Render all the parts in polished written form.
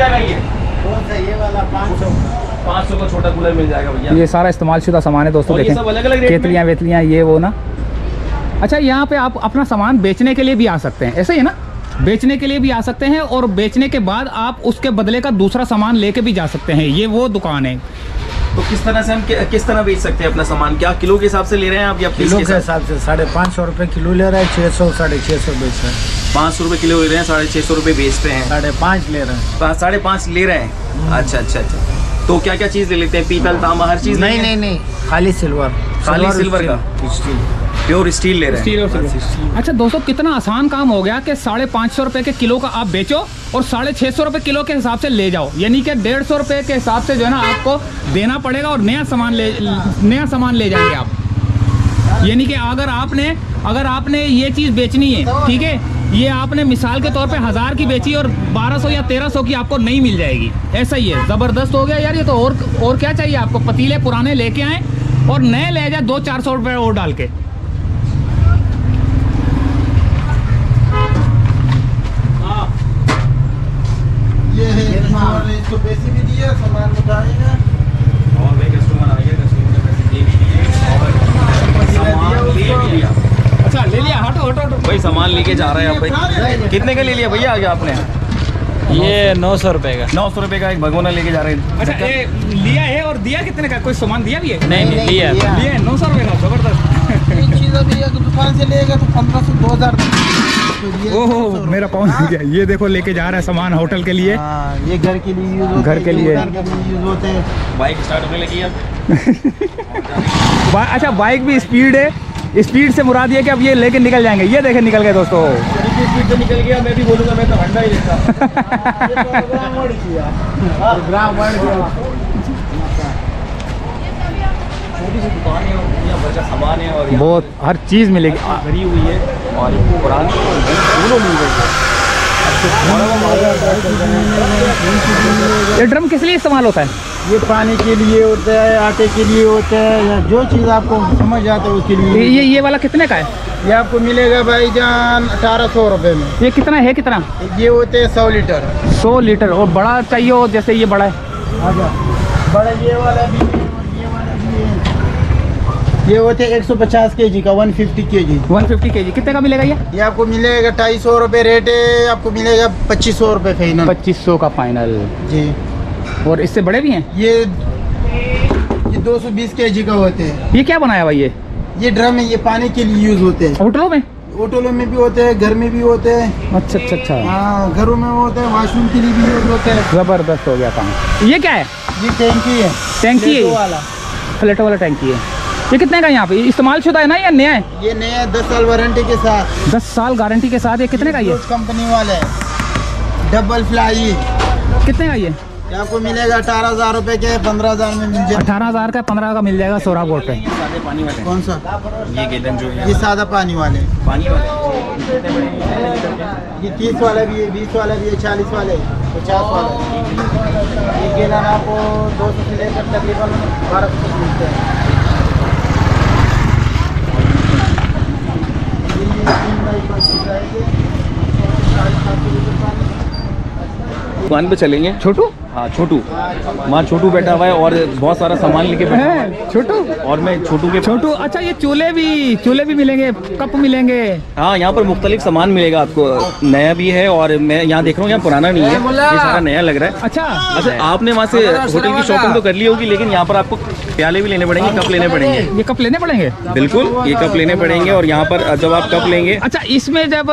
जाएगा ये? ये वाला 500 का छोटा कूलर मिल जाएगा भैया। ये सारा इस्तेमाल शुदा सामान है दोस्तों, देखें केतलियाँ वेतलियाँ ये वो ना। अच्छा, यहाँ पे आप अपना सामान बेचने के लिए भी आ सकते हैं, ऐसे ही है ना? बेचने के लिए भी आ सकते हैं और बेचने के बाद आप उसके बदले का दूसरा सामान लेके भी जा सकते हैं। ये वो दुकान है। तो किस तरह से हम किस तरह बेच सकते हैं अपना सामान? क्या किलो के हिसाब से ले रहे हैं आप या किलो के हिसाब से? 550 रुपये किलो ले रहे हैं, 600 650 बेच रहे हैं। 500 रुपये किलो ले रहे हैं, 650 रुपये बेचते हैं। 550 ले रहे हैं। 550 ले रहे हैं। अच्छा अच्छा अच्छा। तो क्या क्या चीज़ ले लेते हैं? पीतल तांबा हर चीज़? नहीं, खाली सिल्वर। खाली सिल्वर का प्योर स्टील ले रहे हैं। अच्छा दोस्तों, कितना आसान काम हो गया कि 550 रुपये के किलो का आप बेचो और 650 रुपये किलो के हिसाब से ले जाओ। यानी कि 150 रुपये के हिसाब से जो है ना आपको देना पड़ेगा और नया सामान ले जाएंगे आप। यानी कि अगर आपने ये चीज़ बेचनी है, ठीक है, ये आपने मिसाल के तौर पे 1000 की बेची और 1200 या 1300 की आपको नहीं मिल जाएगी। ऐसा ही है। ज़बरदस्त हो गया यार ये तो। और क्या चाहिए आपको? पतीले पुराने लेके आए और नए ले जाए 200-400 रुपये और डाल के। ये है इसको पैसे भी दिए, सामान बताएगा और भाई कस्टमर आ गया, कस्टमर ने पैसे दे भी दिए और सामान ले भी लिया। अच्छा ले लिया, हटो भाई, सामान लेके जा रहे हैं आप भाई। कितने का ले लिया भैया आगे आपने? ये 900 रुपये का। 900 रुपये का एक भगोना लेके जा रहे हैं। अच्छा ये लिया है और दिया कितने का? कोई सामान दिया भी है? नहीं लिया 900 रुपये का। जबरदस्त चीज़ अभी दुकान से लेगा तो 1500 2000। ओहो मेरा पहुंच गया। ये देखो लेके जा रहा है सामान होटल के लिए। ये घर के लिए यूज होते, घर के लिए यूज होते हैं। बाइक स्टार्ट होने लगी अब। अच्छा बाइक भी स्पीड है। स्पीड से मुराद ये कि अब ये लेके निकल जाएंगे। ये देखे निकल गए दोस्तों। स्पीड से निकल गया। मैं भी बोलूँगा, मैं तो हंडा ही लेता। छोटी सी दुकान है और सामान है और बहुत हर चीज़ मिलेगी, भरी हुई है और पुरानी दोनों मिल रही है। ये ड्रम किस लिए इस्तेमाल होता है? ये पानी के लिए होता है, आटे के लिए होता है, या जो चीज़ आपको समझ आता है उसके लिए। ये वाला कितने का है? ये आपको मिलेगा भाईजान 1800 रुपये में। ये कितना है? कितना? ये होते हैं 100 लीटर। 100 लीटर। और बड़ा चाहिए हो जैसे ये बड़ा है? बड़ा ये वाला भी, ये वाला भी है। ये होते हैं 150 kg का, 150 kg। 150 kg कितने का मिलेगा ये आपको मिलेगा 250 रुपये रेट है। आपको मिलेगा 2500 रुपये फाइनल। 2500 का फाइनल जी। और इससे बड़े भी हैं? ये 220 kg का होते हैं। ये क्या बनाया भाई? ये ड्रम है, ये पानी के लिए यूज होते हैं। होटलों में? होटलों में भी होते हैं, घर में भी होते हैं। अच्छा अच्छा अच्छा। हाँ, घरों में होते हैं, वॉशरूम के लिए भी यूज होते हैं। जबरदस्त हो गया काम। ये क्या है? ये टैंकी है। टैंकी है वाला, प्लेटों वाला टैंकी है। ये कितने का यहाँ पे? इस्तेमाल शुदा है ना या नया है? ये नया 10 साल वारंटी के साथ। 10 साल गारंटी के साथ। ये कितने का? ये कंपनी वाला है, डबल फ्लाई। कितने का ये? आपको मिलेगा 18,000 रुपये के, 15,000 में मिल जाएगा। 18,000 का 15 का मिल जाएगा सोरा बोर्ड पे। सादे पानी वाले? कौन सा? ये गेलन जो है ये सादा पानी वाले। पानी वाले ये 30 वाला भी है, 20 वाला भी है, 40 वाले, 50 वाला। ये गेलन आपको 200 से लेकर तकरीबन 1200 तक मिलते हैं। दुकान पे चलेंगे। छोटू? हाँ छोटू, वहाँ छोटू बैठा हुआ है और बहुत सारा सामान लेके बैठा है छोटू। और मैं छोटू के छोटू। अच्छा ये चूल्हे भी मिलेंगे, कप मिलेंगे? हाँ यहाँ पर मुख्तलिफ सामान मिलेगा आपको। नया भी है और मैं यहाँ देख रहा हूँ, यहाँ पुराना नहीं है, ये सारा नया लग रहा है। अच्छा आपने वहाँ से होटल की शॉपिंग तो कर ली होगी, लेकिन यहाँ पर आपको प्याले भी लेने पड़ेंगे, कप लेने पड़ेंगे। ये कप लेने पड़ेंगे? बिल्कुल, ये कप लेने पड़ेंगे। और यहाँ पर जब आप कप लेंगे, अच्छा इसमें जब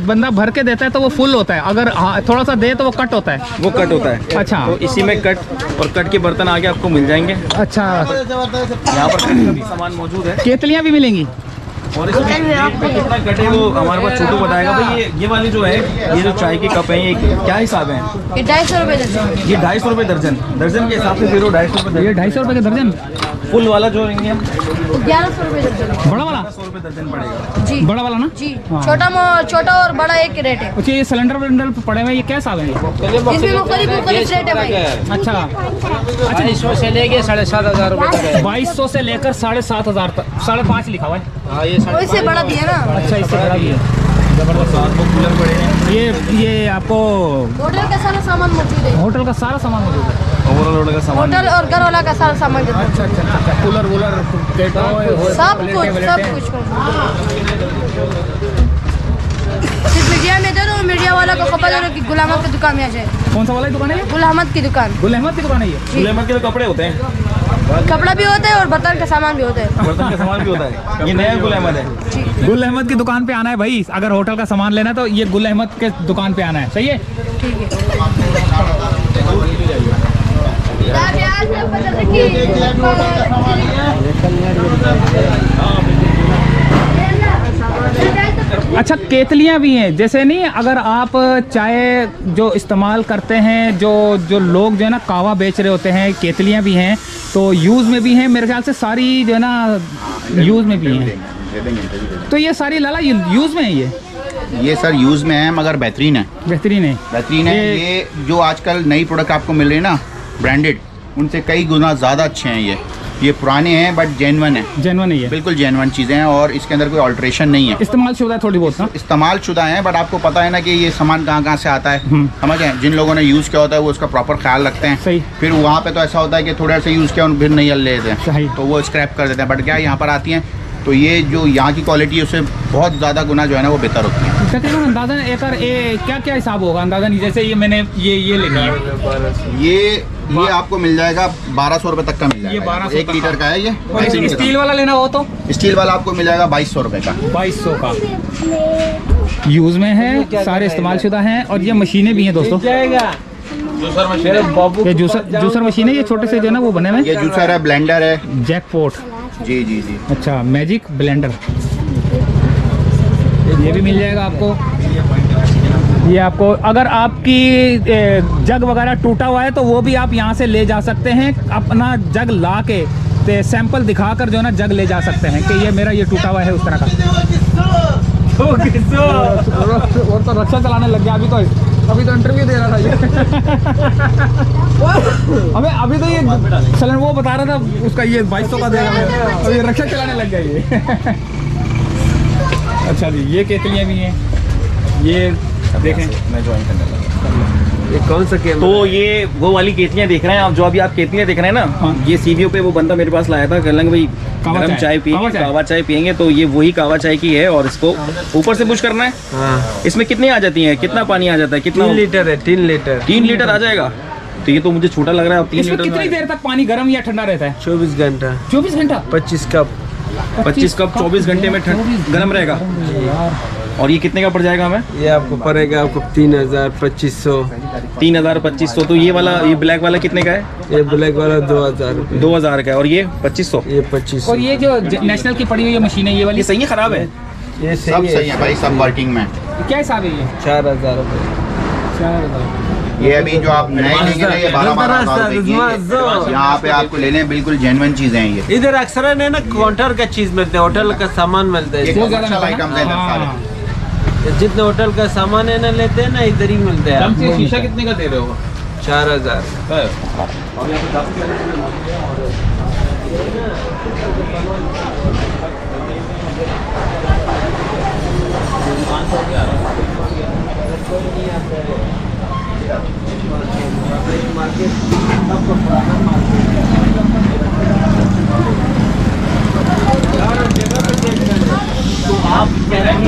बंदा भर के देता है तो वो फुल होता है, अगर थोड़ा सा दे तो वो कट होता है? वो कट होता है। अच्छा तो इसी में कट और कट के बर्तन आगे आपको मिल जाएंगे। अच्छा यहाँ पर कट का भी सामान मौजूद है। केतलियाँ भी मिलेंगी। और इसमें कितना कट है वो हमारे पास छोटू बताएगा। भाई ये वाली जो है, ये जो चाय के कप हैं, ये क्या हिसाब है? ये 250 रुपये दर्जन। ये 250 रुपये दर्जन। दर्जन के हिसाब से फिर 250 रुपये। ये 250 रुपये का दर्जन। फुल वाला जो लेंगे हम 1100 रुपये दर्जन। बड़ा वाला 100 रुपये दर्जन पड़ेगा जी। बड़ा वाला ना जी। छोटा और बड़ा एक रेट है। अच्छा ये सिलेंडर विलेंडर पड़े हुए, ये क्या हिसाब है? इसमें मुख्तलिफ रेट है भाई। अच्छा 2200 से लेके 7,500 रुपये तक। 2200 से लेकर 7,500 तक। 5.5 लिखा हुआ है। हाँ ये इससे बड़ा भी है ना। अच्छा इससे बड़ा भी है। जबरदस्त। साथ में कूलर पड़े हैं। ये आपको होटल का सारा सामान मौजूद है। होटल का सारा सामान मौजूद है। ओवरऑल होटल का सामान। होटल और घर वाला का सारा सामान देते हैं। अच्छा अच्छा अच्छा। कूलर वूलर सब कुछ सिर्फ मीडिया में दे दो, मीडिया वाला को खबर दे दो कि गुल अहमद की दुकान में आ जाए। कौन सा वाला दुकान है? गुल अहमद की दुकान। गुल अहमद की दुकान है ये? गुल अहमद के तो कपड़े होते हैं, कपड़ा भी होता है और बर्तन का सामान भी होता है। बर्तन का सामान भी होता है। ये नया गुल अहमद है। गुल अहमद की दुकान पे आना है भाई। अगर होटल का सामान लेना है तो ये गुल अहमद के दुकान पे आना है। सही है, ठीक है। अच्छा, केतलियाँ भी हैं जैसे नहीं, अगर आप चाय जो इस्तेमाल करते हैं, जो लोग जो है ना कावा बेच रहे होते हैं, केतलियाँ भी हैं तो यूज़ में भी हैं मेरे ख्याल से सारी जो है ना यूज़ में भी हैं। तो ये सारी लाला यूज़ में है ये सर यूज़ में है मगर बेहतरीन है। बेहतरीन है, बेहतरीन है। ये जो आजकल नई प्रोडक्ट आपको मिल रही है ना ब्रांडेड, उनसे कई गुना ज़्यादा अच्छे हैं। ये पुराने हैं बट जेन्युइन है। जेन्युइन है ये, बिल्कुल जेन्युइन चीज़ें हैं और इसके अंदर कोई ऑल्ट्रेशन नहीं है। इस्तेमाल शुदा थोड़ी बहुत ना, इस्तेमाल शुदा है बट आपको पता है ना कि ये सामान कहाँ से आता है। समझ गए? जिन लोगों ने यूज़ किया होता है वो उसका प्रॉपर ख्याल रखते हैं। सही। फिर वहाँ पे तो ऐसा होता है कि थोड़ा सा यूज़ किया फिर नहीं ले लेते हैं, तो वो स्क्रैप कर देते हैं। बट क्या यहाँ पर आती हैं तो ये जो यहाँ की क्वालिटी है उससे बहुत ज़्यादा गुना जो है ना वो बेहतर होती है। तकरीबन अंदाज़न एक क्या क्या हिसाब होगा अंदाज़न? जैसे ये मैंने ये लेनी है, ये आपको मिल जाएगा 1200 रुपये तक का मिल जाएगा। ये 1200 1 लीटर का है ये। स्टील वाला लेना हो तो स्टील वाला आपको मिल जाएगा 2200 रुपये का। 2200 का यूज़ में है, सारे इस्तेमाल शुदा हैं। और ये मशीनें भी हैं दोस्तों, ये जूसर मशीन है। ये छोटे से जो है ना वो बने हुए, ये जूसर है, ब्लेंडर है, जैकपॉट। जी जी जी। अच्छा, मैजिक ब्लेंडर ये भी मिल जाएगा आपको। ये आपको अगर आपकी जग वगैरह टूटा हुआ है तो वो भी आप यहाँ से ले जा सकते हैं। अपना जग ला के ते सैंपल दिखाकर जो है ना जग ले जा सकते हैं कि ये मेरा ये टूटा हुआ है उस तरह का। वो तो रक्षा चलाने लग गया अभी तो इंटरव्यू दे रहा था ये। अभी तो ये चलन वो बता रहा था उसका ये 2200 का दे रहा है, अभी रक्षा चलाने लग गया ये। अच्छा जी, ये केतलियाँ भी हैं, ये देखें। मैं ज्वाइन करने लगा। ये कौन सा कैमरा? तो ये वो वाली केतलियाँ देख रहे हैं आप, जो अभी आप केतलियाँ देख रहे हैं ना। हाँ। ये सीवीओ पे वो बंदा मेरे पास लाया था, कहने लगा भाई गरम चाय पिएंगे, कावा चाय पिएंगे, तो ये वही कावा चाय की है और इसको ऊपर से पुश करना है। हाँ। इसमें कितनी आ जाती है, कितना पानी आ जाता है? कितना 3 लीटर है। 3 लीटर 3 लीटर आ जाएगा। तो ये तो मुझे छोटा लग रहा है। 3 लीटर कितनी देर तक पानी गर्म या ठंडा रहता है? 24 घंटा। 24 घंटा 25 कप 25 कप 24 घंटे में गर्म रहेगा। और ये कितने का पड़ जाएगा हमें? ये आपको पड़ेगा आपको 3000-2500। 3000-2500। तो ये वाला, ये ब्लैक वाला कितने का है? ये ब्लैक वाला 2000 2000 का है। और ये 2500। ये 2500। और ये जो नेशनल की पड़ी हुई ये मशीन है, ये वाली सही है खराब है? ये सब सही है भाई, सब वर्किंग में। क्या हिसाब है ये? 4000 रुपये। 4000। ये अभी जो आप नए लेंगे ना ये 12,000 रुपये यहाँ पे आपको लेने बिल्कुल जेन्युइन चीजें हैं। ये इधर अक्सर है ना काउंटर का चीज मिलते हैं, होटल का सामान मिलता है। आइटम्स हैं सारे। जितने होटल का सामान है ना लेते हैं ना इधर ही मिलते हैं। शीशा कितने का दे रहे हो? 4000। आप कह रहे हैं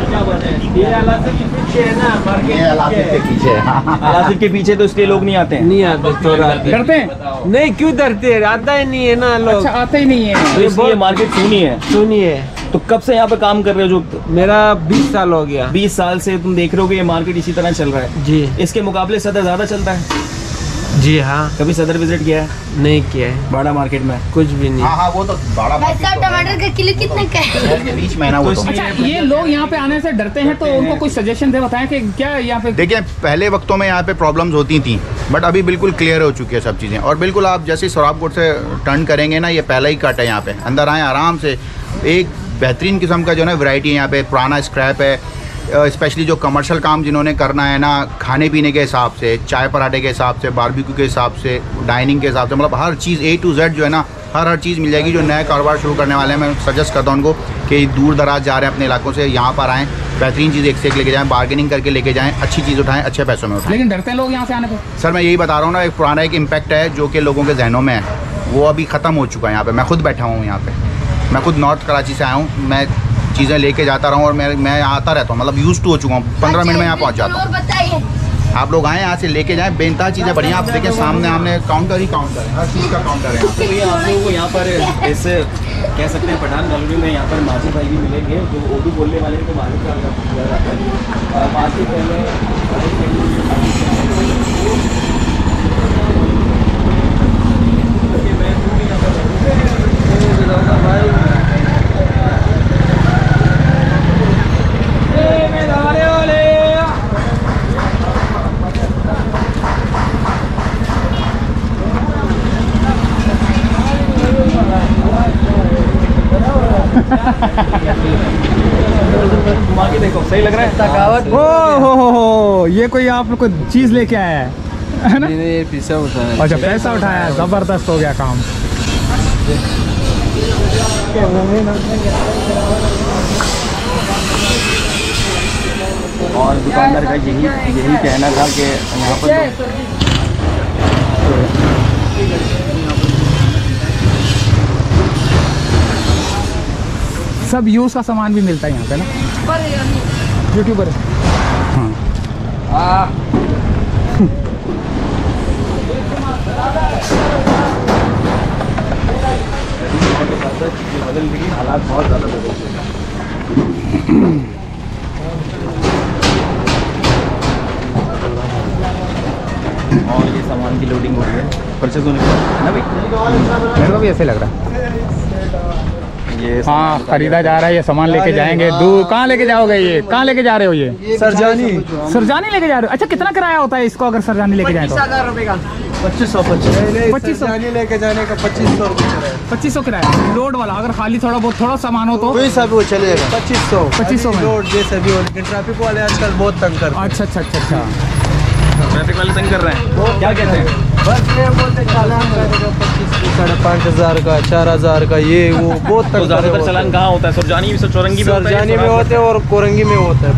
क्या बात है? ये अलासिफ के पीछे है ना, मार्केट ये अलासिफ के पीछे है। अलासिफ के पीछे, तो इसलिए लोग नहीं आते हैं। नहीं आते, थोड़ा डरते हैं। नहीं, क्यों डरते हैं? आता ही नहीं है ना लोग। अच्छा, आते ही नहीं है तो इसलिए मार्केट सुनी है। सुनिए, तो कब से यहाँ पे काम कर रहे हो? जो मेरा 20 साल हो गया। 20 साल से तुम देख रहे हो कि ये मार्केट इसी तरह चल रहा है जी। इसके मुकाबले सदर ज्यादा चलता है? जी हाँ। कभी सदर विजिट किया है? नहीं किया है। बड़ा मार्केट में कुछ भी नहीं। हाँ हाँ, वो तो बड़ा भाई साहब टमाटर का किलो कितने का है? शहर के बीच में ना वो तो। अच्छा, ये लोग यहाँ पे आने से डरते हैं तो उनको कुछ सजेशन दे, बताएं कि क्या यहाँ पे। देखिए, पहले वक्तों में यहाँ पे प्रॉब्लम्स होती थी बट अभी बिल्कुल क्लियर हो चुकी है सब चीज़ें। और बिल्कुल आप जैसे सोराब कोट से टर्न करेंगे ना, ये पहला ही कट है यहाँ पे। अंदर आए आराम से, एक बेहतरीन किस्म का जो है ना वैरायटी है यहाँ पे। पुराना स्क्रैप है, स्पेशली जो कमर्शियल काम जिन्होंने करना है ना, खाने पीने के हिसाब से, चाय पराठे के हिसाब से, बारबेक्यू के हिसाब से, डाइनिंग के हिसाब से, मतलब हर चीज़ A to Z जो है ना हर चीज़ मिल जाएगी। जो नया कारोबार शुरू करने वाले हैं मैं सजेस्ट करता हूँ उनको कि दूर दराज जा रहे हैं अपने इलाकों से, यहाँ पर आएँ, बेहतरीन चीज़ एक से एक लेके जाएँ, बार्गेनिंग करके लेके जाएँ, अच्छी चीज़ उठाएँ, अच्छे पैसों में उठाएँ। लेकिन डरते हैं लोग यहाँ से आने को। सर मैं यही बता रहा हूँ ना, एक पुराना एक इम्पैक्ट है जो कि लोगों के जहनों में है, वो अभी ख़त्म हो चुका है। यहाँ पे मैं खुद बैठा हूँ, यहाँ पे मैं खुद नॉर्थ कराची से आया हूँ, मैं चीज़ें लेके जाता रहा हूँ और मैं आता रहता हूँ, मतलब यूज़ टू हो चुका हूँ, 15 मिनट में यहाँ पहुँच जाता हूँ। आप लोग आएँ यहाँ से लेके जाएँ, बेनता चीज़ें बढ़िया। आप देखें सामने हमने काउंटर ही काउंटर है, हर चीज़ का काउंटर है। तो ये आप लोगों को यहाँ पर ऐसे कह सकते हैं पठान कॉलोनी में यहाँ पर माजिद भाई भी मिलेंगे जो उर्दू बोलने वाले को माजिद का जाता है। माजिद देखो सही लग रहा है थकावट। हो ये कोई आप लोग को चीज लेके आया है ना? ये पैसा उठाया। अच्छा पैसा उठाया है, जबरदस्त हो गया काम। और दुकानदार का यही कहना था कि यहाँ पर सब यूज का सामान भी मिलता है यहाँ पे ना, यूट्यूबर है। हाँ बदल गई, हालात बहुत ज़्यादा बदल गए। और ये सामान की लोडिंग हो रही है, परचेज होने के बाद ना भाई, मेरे को भी ऐसे लग रहा है। ये हाँ खरीदा जा रहा है, ये सामान लेके जाएंगे। दूर कहाँ लेके जाओगे? ये कहाँ लेके जा रहे हो? ये सरजानी सरजानी लेके जा रहे हो? अच्छा कितना किराया होता है इसको अगर सरजानी लेके जाए तो? 25,000 रुपये का। 2500 सरजानी लेके जाने का 2500 रुपये। 2500 किराया लोड वाला। अगर खाली थोड़ा सामान हो तो कोई सा भी वो चलेगा 2500। 2500 में लोड जैसे भी हो, लेकिन ट्रैफिक वाले आजकल बहुत तंग करते हैं। अच्छा ट्रैफिक वाले तंग कर रहे हैं, क्या कहते हैं? बस ये बोलते चालान करेगा 25,000 का 4,000 का, ये वो बहुत तो तंग ज़्यादातर चालान कहाँ होता है? सुरजानी में, चौरंगी में होता है? सरजानी में होते हैं और कोरंगी में होता है।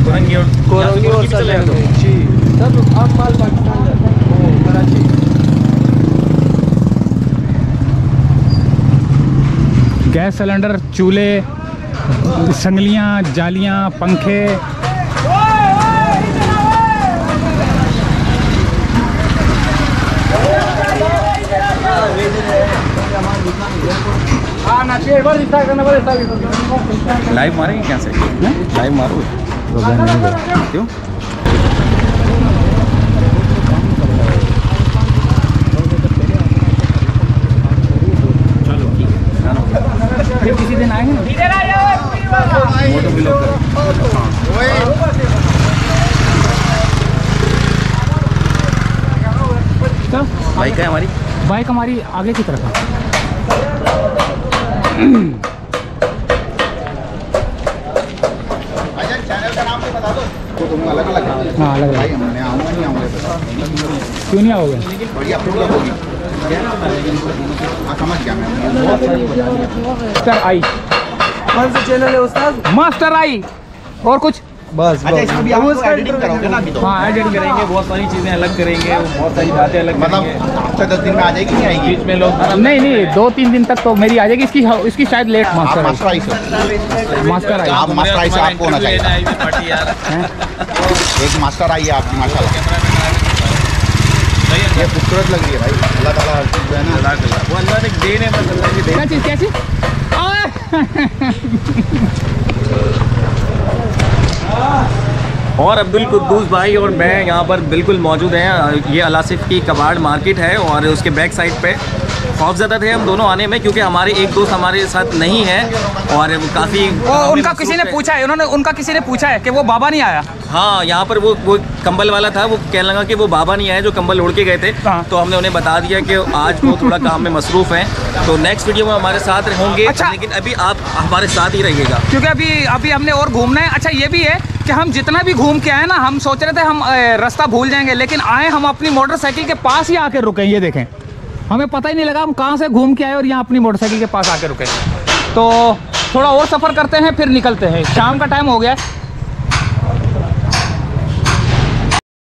कोरंगी और कोरंगी और सरजानी में जी सब आप माल पाकिस्तान जाते हैं, कराची। गैस सिलेंडर, चूल्हे, संगलियाँ, जालियाँ, पंखे। लाइव मारेंगे क्या से? लाइव मारो क्यों? चलो फिर किसी दिन आएंगे ना, मोटो ब्लॉग तो बाइक है हमारी, बाइक हमारी आगे की तरफ है। चैनल का नाम भी बता दो तो तुम अलग अलग है। हाँ अलग भाई अलग। मैं आऊँगा नहीं आऊँगा, क्यों नहीं आओगे? बढ़िया प्रॉब्लम होगी। हाँ समझ गया मैं। मास्टर आई, कौन सा चैनल है उस्ताद? मास्टर आई। और कुछ? बस अच्छा इसमें भी आप एडिटिंग करोगे ना अभी तो? हाँ एडिट करेंगे, बहुत सारी चीज़ें अलग करेंगे, बहुत सारी बातें अलग मतलब करेंगे। हफ्ते 10 दिन में आ जाएगी, नहीं आएगी? बीच में लोग नहीं 2-3 दिन तक तो मेरी आ जाएगी। इसकी शायद लेट आप मास्टर मास्टर आई से मास्टर आई। आप मास्टर आई से आपको होना चाहिए। एक मास्टर आई है आपकी माशाल्लाह, ये खूबसूरत लग रही है भाई। अल्लाह ताला हर चीज़ जो है ना, वो अल्लाह ने देन है, बस अल्लाह की देन। क्या चीज़? और अब्दुल कुद्दूस भाई और मैं यहाँ पर बिल्कुल मौजूद हैं। ये अलासिफ की कबाड़ मार्केट है और उसके बैक साइड पे खौफज़दा थे हम दोनों आने में, क्योंकि हमारे एक दोस्त हमारे साथ नहीं है और काफ़ी उनका किसी ने पूछा है, उनका किसी ने पूछा है कि वो बाबा नहीं आया। हाँ यहाँ पर वो कंबल वाला था, वो कहने लगा कि वो बाबा नहीं आए जो कंबल ओढ़ के गए थे। हाँ। तो हमने उन्हें बता दिया कि आज वो थोड़ा काम में मसरूफ़ हैं, तो नेक्स्ट वीडियो में हमारे साथ होंगे। अच्छा। लेकिन अभी आप हमारे साथ ही रहिएगा, क्योंकि अभी हमने और घूमना है। अच्छा ये भी है कि हम जितना भी घूम के आए ना, हम सोच रहे थे हम रास्ता भूल जाएंगे, लेकिन आए हम अपनी मोटरसाइकिल के पास ही आकर रुके। ये देखें हमें पता ही नहीं लगा हम कहाँ से घूम के आए और यहाँ अपनी मोटरसाइकिल के पास आके रुके। तो थोड़ा और सफ़र करते हैं फिर निकलते हैं, शाम का टाइम हो गया है।